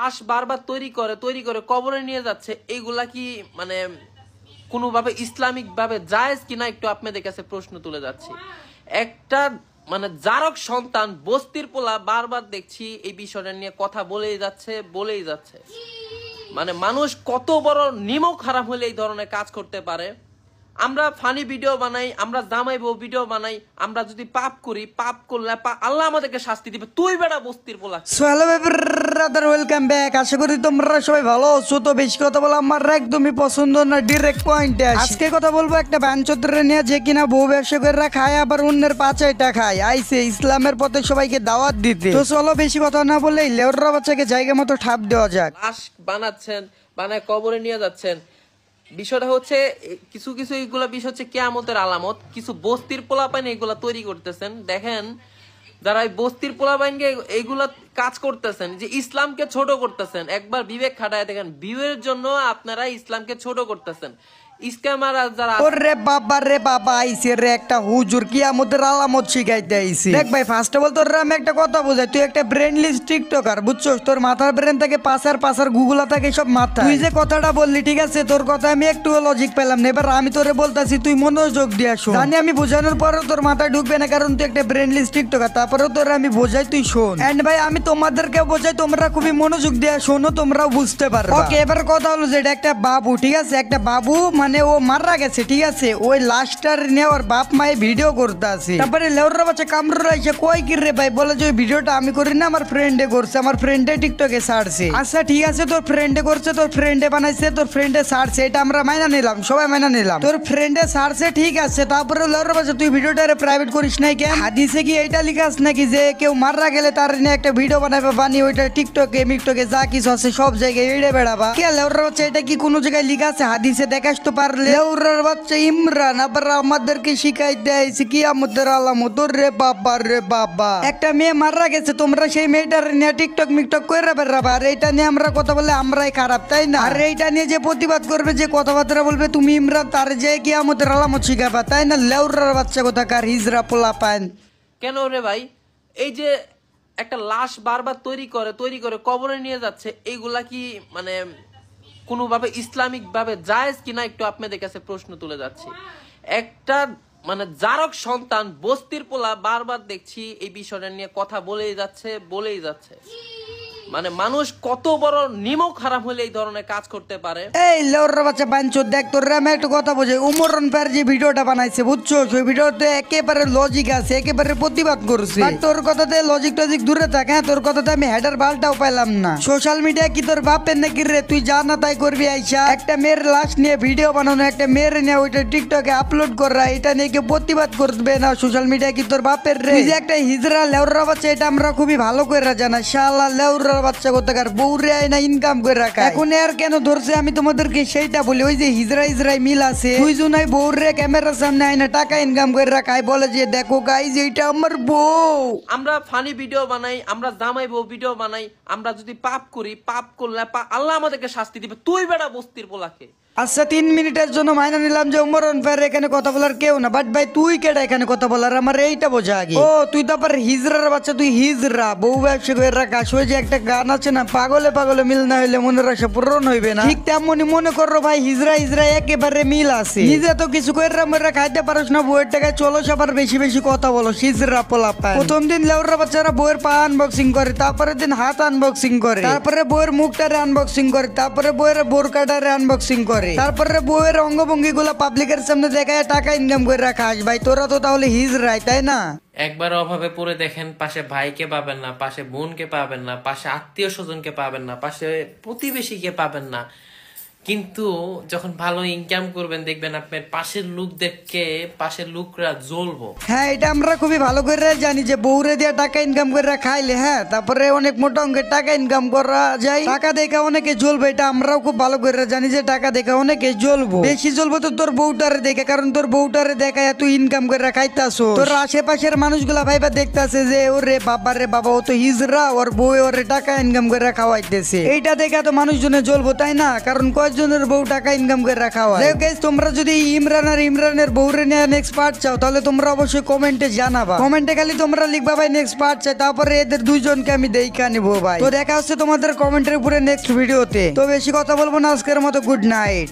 লাশ বারবার তৈরি করে কবরে নিয়ে যাচ্ছে, এইগুলা কি মানে কোনোভাবে ইসলামিক ভাবে জায়েজ কিনা একটু আপনাদের কাছে প্রশ্ন তুলে যাচ্ছি। একটা মানে জারক সন্তান বস্তির পোলা বারবার দেখছি এই বিষয়টা নিয়ে কথা বলেই যাচ্ছে। মানে মানুষ কত বড় নিমক হারাম হলে এই ধরনের কাজ করতে পারে। আমরা ফানি ভিডিও বানাই, আমরা জামাই বউ ভিডিও বানাই, আমরা যদি পাপ করি, পাপ করলে আল্লাহ আমাদেরকে শাস্তি দিবে। তুই বেটা বস্তির পোলা। So hello brother, welcome back. আশা করি তোমরা সবাই ভালো আছো। তো বেশি কথা বলা আমার একদমই পছন্দ না, ডিরেক্ট পয়েন্টে আসি। আজকে কথা বলবো একটা বাঞ্চোত্রে নিয়ে, যে কিনা বউ ব্যবসা করে খায়, আবার অন্যের পাচাইটা খায়। আইসে ইসলামের পথে সবাইকে দাওয়াত দিতে। তো চলো বেশি কথা না বলে লেউররা বাচ্চাকে জায়গা মতো ঠাপ দেওয়া যাক। লাশ বানায় কবরে নিয়ে যাচ্ছেন। বিষয়টা হচ্ছে কিছু এইগুলা বিষয় হচ্ছে কিয়ামতের আলামত। কিছু বস্তির পোলাপাইন এগুলা তৈরি করতেছেন। দেখেন যারা এই বস্তির পোলাপাইনকে এইগুলা কাজ করতেছেন, যে ইসলামকে ছোট করতেছেন, একবার বিবেক খাটায় দেখেন, বিবেকের জন্য আপনারা ইসলামকে ছোট করতেছেন। ওরে বাবা রে বাবা, আইসে রে একটা হুজুর কিয়ামতের আলামত শিখাইতে আইসি। দেখ ভাই, ফার্স্ট অফ অল তোর আমি একটা কথা বুঝাই, তুই একটা ব্রেনলেস টিকটকার, বুঝছস? তোর মাথার ব্রেন থেকে পাসার গুগলা থাকে সব মাথা। তুই যে কথাটা বললি, ঠিক আছে, তোর কথা আমি একটু লজিক পেলাম না। এবার আমি তোরে বলতাছি, তুই মনোযোগ দিয়ে শোন। জানি আমি বোঝানোর পরেও তোর মাথায় ঢুকবে না, কারণ তুই একটা ব্রেনলেস টিকটকার। তারপরেও তোর আমি বোঝাই, তুই শোন। এন্ড ভাই, আমি তোমাদেরকে বোঝাই, তোমরা খুবই মনোযোগ দিয়ে শোনো, তোমরাও বুঝতে পারবে। ওকে, এবার কথা হলো যে এটা একটা বাবু, ঠিক আছে, একটা বাবু মানে ও মারা গেছে, ঠিক আছে। ওই লাশটার নিয়ে ওর বাপ মায়ে ভিডিও করতে আছে। তারপরে লেউররা বাচ্চা কামড়া এসে কই কি রে ভাই, বলে যে ওই ভিডিওটা আমি করি না, আমার ফ্রেন্ডে করছে, আমার ফ্রেন্ডে টিকটকে ছাড়ছে। আচ্ছা ঠিক আছে, তোর ফ্রেন্ডে করছে, তোর ফ্রেন্ডে বানাইছে, তোর ফ্রেন্ডে ছাড়ছে, এটা আমরা মাইনা নিলাম, সবাই মাইনা নিলাম। তোর ফ্রেন্ডে ছাড়ছে, ঠিক আছে। তারপরে লেউররা বাচ্চা তুই ভিডিওটা প্রাইভেট করিস নাই কেন? হাদিসে কি এইটা লিখাস নাকি যে কেউ মারা গেলে তার নিয়ে একটা ভিডিও বানাবে, বানিয়ে ওইটা টিকটকে মিকটকে যা কিছু আছে সব জায়গায় এড়ে বেড়াবা? কে লেউররা বাচ্চা, এটা কি কোনো জায়গায় লিখা আছে? হাদিসে দেখাস তো পারলে। লেউররার বাচ্চা ইমরান আবার আমাদেরকে শিখাই দেয়ছে কিয়ামতের আলামত। রে বাবা রে বাবা, একটা মেয়ে মারা গেছে, তোমরা সেই মেয়েটার নিয়ে টিকটক মিকটক করে বেড়াবা, আর এইটা নিয়ে আমরা কথা বলে আমরাই খারাপ, তাই না? আর এইটা নিয়ে যে প্রতিবাদ করবে, যে কথাবার্তা বলবে, তুমি ইমরান তার যে কিয়ামতের আলামত শিখাবা, তাই না? লেউররার বাচ্চা কোথাকার হিজরা পোলা পান। কেন রে ভাই, এই যে একটা লাশ বারবার তৈরি করে কবরে নিয়ে যাচ্ছে, এইগুলা কি মানে কোনোভাবে ইসলামিক ভাবে জায়েজ কিনা একটু আপনাদের কাছে প্রশ্ন তুলে যাচ্ছি। একটা মানে জারক সন্তান বস্তির পোলা বারবার দেখছি এই বিষয়টা নিয়ে কথা বলেই যাচ্ছে। মানে মানুষ কত বড় নিমক হারাম হলে এই ধরনের কাজ করতে পারে। এই লেউররা বাচ্চা বাঞ্চোদ, দেখ তোর আমি একটা কথা বোঝাই। উমরন পার যে ভিডিওটা বানাইছে, বুঝছো, ওই ভিডিওতে একেবারে লজিক আছে, একেবারে প্রতিবাদ করছে। তোর কথাতে লজিক টজিক দূরে থাকে। হ্যাঁ, তোর কথাতে আমি হেডার বালটাও পাইলাম না। সোশ্যাল মিডিয়া কি তোর বাপের নাকি রে? তুই যা না তাই করবি আইসা একটা মেয়ের লাশ নিয়ে ভিডিও বানানো, একটা মেয়ের নিয়ে ওইটা টিকটকে আপলোড করা, এটা নিয়ে কেউ প্রতিবাদ করবে না? সোশ্যাল মিডিয়া কি তোর বাপের রে? তুই যে একটা হিজরা লেউররা বাচ্চা, এটা আমরা খুবই ভালো করে জানা। শালা লেউররা বাচ্চা কোথাকার বউরে আইনা ইনকাম করে রাখা। এখন আর কেন ধরছে আমি তোমাদেরকে সেইটা বলি। ওই যে হিজরাই মিল আছে, দুইজনাই বউরে ক্যামেরার সামনে আইনা টাকা ইনকাম করে রাখায়, বলে যে দেখো গাইজ এইটা আমার বউ। আমরা ফানি ভিডিও বানাই, আমরা জামাই বউ ভিডিও বানাই, আমরা যদি পাপ করি, পাপ করলে আল্লাহ আমাদেরকে শাস্তি দিবে। তুই বেটা বস্তির পোলাকে। আচ্ছা 3 মিনিটের জন্য মাইনা নিলাম যে উমরন ভাই এখানে কথা বলার কেউ না, বাট ভাই তুই কেডা এখানে কথা বলার? আমার এইটা বোঝা আগে। ও তুই তারপর হিজরার বাচ্চা, তুই হিজরা বউ ব্যবসা করে রাখাস। ওই যে একটা গান আছে না, পাগলে পাগলে মিল না হইলে মনের আশা পূরণ হইবে না, ঠিক তেমনই মনে করো ভাই হিজরা একেবারে মিল আছে। নিজে তো কিছু করে মরা খাইতে পারোস না, বউয়ের টাকায় চলো সবার বেশি বেশি কথা বলো। হিজরা পোলা পায়। প্রথম দিন লেউররা বাচ্চারা বউয়ের পা আনবক্সিং করে, তারপরে দিন হাত আনবক্সিং করে, তারপরে বউয়ের মুখটারে আনবক্সিং করে, তারপরে বউয়ের বোরকাটারে আনবক্সিং করে, তারপরে বউয়ের অঙ্গভঙ্গি গুলা পাবলিকের সামনে দেখায় টাকা ইনকাম করে রাখাস। ভাই তোরা তো তাহলে হিজরাই, তাই না? একবার অভাবে পড়ে দেখেন, পাশে ভাইকে পাবেন না, পাশে বোনকে পাবেন না, পাশে আত্মীয় স্বজনকে পাবেন না, পাশে প্রতিবেশীকে পাবেন না। কিন্তু যখন ভালো ইনকাম করবেন, দেখবেন আপনার পাশের লোকদেরকে, পাশের লোকরা জ্বলবো। হ্যাঁ, এটা আমরা খুবই ভালো করে জানি যে বউরে দিয়ে টাকা ইনকাম করে খাইলে, হ্যাঁ, তারপরে অনেক মোটা অঙ্কের টাকা ইনকাম করা যায়। টাকা দেখে অনেকে জ্বলবে, এটা আমরাও খুব ভালো করে জানি যে টাকা দেখে অনেকে জ্বলবো। বেশি জ্বলবো তো তোর বউটারে দেখে, কারণ তোর বউটারে দেখায় তুই ইনকাম করে খাইতাছো। তোর আশেপাশের মানুষগুলা ভাইবা দেখতাছে যে ওরে বাবা রে বাবা, ও তো হিজরা, ওর বউ ওরে টাকা ইনকাম করে খাওয়াইতেছে। এইটা দেখে তো মানুষজনে জ্বলবো, তাই না? কারণ কয় আরেকজনের বউ টাকা ইনকাম করে রাখা হয়। গাইস তোমরা যদি ইমরান আর ইমরানের বউরে নিয়ে নেক্সট পার্ট চাও তাহলে তোমরা অবশ্যই কমেন্টে জানাবা। কমেন্টে খালি তোমরা লিখবা ভাই নেক্সট পার্ট চাই, তারপরে এদের দুইজনকে আমি দেখা নিবো ভাই। তো দেখা হচ্ছে তোমাদের কমেন্টের উপরে নেক্সট ভিডিওতে। তো বেশি কথা বলবো না, আজকের মতো গুড নাইট।